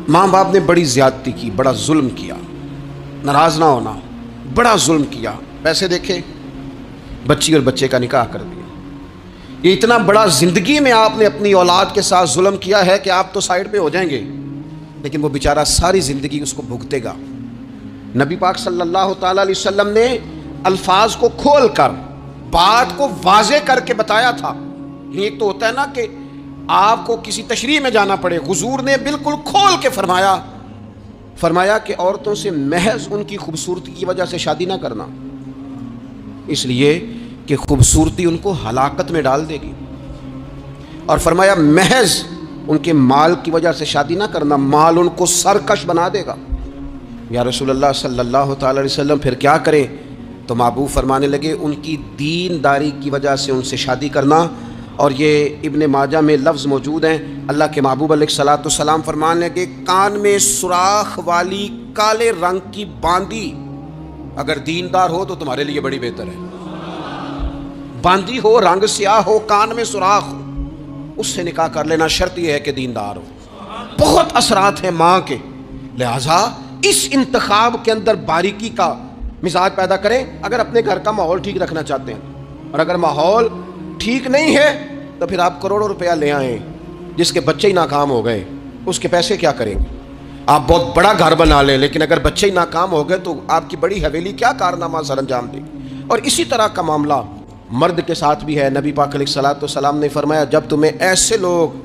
ماں باپ نے بڑی زیادتی کی، بڑا ظلم کیا، ناراض نہ ہونا، بڑا ظلم کیا، پیسے دیکھے بچی اور بچے کا نکاح کر دیا۔ یہ اتنا بڑا زندگی میں آپ نے اپنی اولاد کے ساتھ ظلم کیا ہے کہ آپ تو سائیڈ پہ ہو جائیں گے، لیکن وہ بیچارہ ساری زندگی اس کو بھگتے گا۔ نبی پاک صلی اللہ تعالیٰ علیہ وسلم نے الفاظ کو کھول کر بات کو واضح کر کے بتایا تھا۔ ایک تو ہوتا ہے نا کہ آپ کو کسی تشریح میں جانا پڑے، حضور نے بالکل کھول کے فرمایا کہ عورتوں سے محض ان کی خوبصورتی کی وجہ سے شادی نہ کرنا، اس لیے کہ خوبصورتی ان کو ہلاکت میں ڈال دے گی، اور فرمایا محض ان کے مال کی وجہ سے شادی نہ کرنا، مال ان کو سرکش بنا دے گا۔ یا رسول اللہ صلی اللہ تعالی علیہ وسلم پھر کیا کریں؟ تو محبوب فرمانے لگے ان کی دینداری کی وجہ سے ان سے شادی کرنا۔ اور یہ ابن ماجہ میں لفظ موجود ہیں، اللہ کے محبوب علیہ الصلوۃ والسلام فرمانے لگے کان میں سوراخ والی کالے رنگ کی باندی اگر دیندار ہو تو تمہارے لیے بڑی بہتر ہے۔ باندی ہو، رنگ سیاہ ہو، کان میں سوراخ ہو، اس سے نکاح کر لینا، شرط یہ ہے کہ دیندار ہو۔ بہت اثرات ہیں ماں کے، لہٰذا اس انتخاب کے اندر باریکی کا مزاج پیدا کریں اگر اپنے گھر کا ماحول ٹھیک رکھنا چاہتے ہیں۔ اور اگر ماحول ٹھیک نہیں ہے تو پھر آپ کروڑوں روپیہ لے آئیں، جس کے بچے ہی ناکام ہو گئے اس کے پیسے کیا کریں گے؟ آپ بہت بڑا گھر بنا لیں، لیکن اگر بچے ہی ناکام ہو گئے تو آپ کی بڑی حویلی کیا کارنامہ سر انجام دے گی؟ اور اسی طرح کا معاملہ مرد کے ساتھ بھی ہے۔ نبی پاک علیہ الصلوۃ والسلام نے فرمایا جب تمہیں ایسے لوگ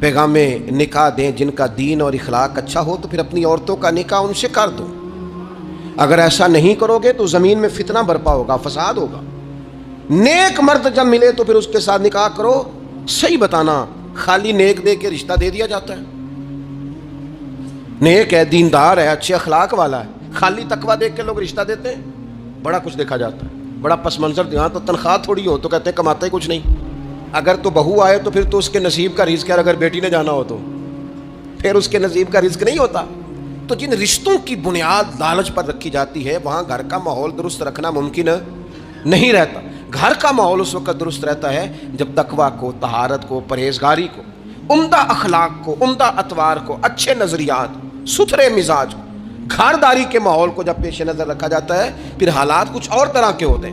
پیغام نکاح دیں جن کا دین اور اخلاق اچھا ہو تو پھر اپنی عورتوں کا نکاح ان سے کر دو۔ اگر ایسا نہیں کرو گے تو زمین میں فتنہ برپا ہوگا، فساد ہوگا۔ نیک مرد جب ملے تو پھر اس کے ساتھ نکاح کرو۔ صحیح بتانا، خالی نیک دے کے رشتہ دے دیا جاتا ہے؟ نیک ہے، دیندار ہے، اچھے اخلاق والا ہے، خالی تقویٰ دیکھ کے لوگ رشتہ دیتے ہیں؟ بڑا کچھ دیکھا جاتا ہے، بڑا پس منظر۔ یہاں تو تنخواہ تھوڑی ہو تو کہتے ہیں کماتا ہی کچھ نہیں۔ اگر تو بہو آئے تو پھر تو اس کے نصیب کا رزق ہے، اگر بیٹی نے جانا ہو تو پھر اس کے نصیب کا رزق نہیں ہوتا۔ تو جن رشتوں کی بنیاد لالچ پر رکھی جاتی ہے وہاں گھر کا ماحول درست رکھنا ممکن نہیں رہتا۔ گھر کا ماحول اس وقت درست رہتا ہے جب تقویٰ کو، طہارت کو، پرہیزگاری کو، عمدہ اخلاق کو، عمدہ اطوار کو، اچھے نظریات، ستھرے مزاج کو، گھرداری کے ماحول کو جب پیش نظر رکھا جاتا ہے، پھر حالات کچھ اور طرح کے ہوتے ہیں۔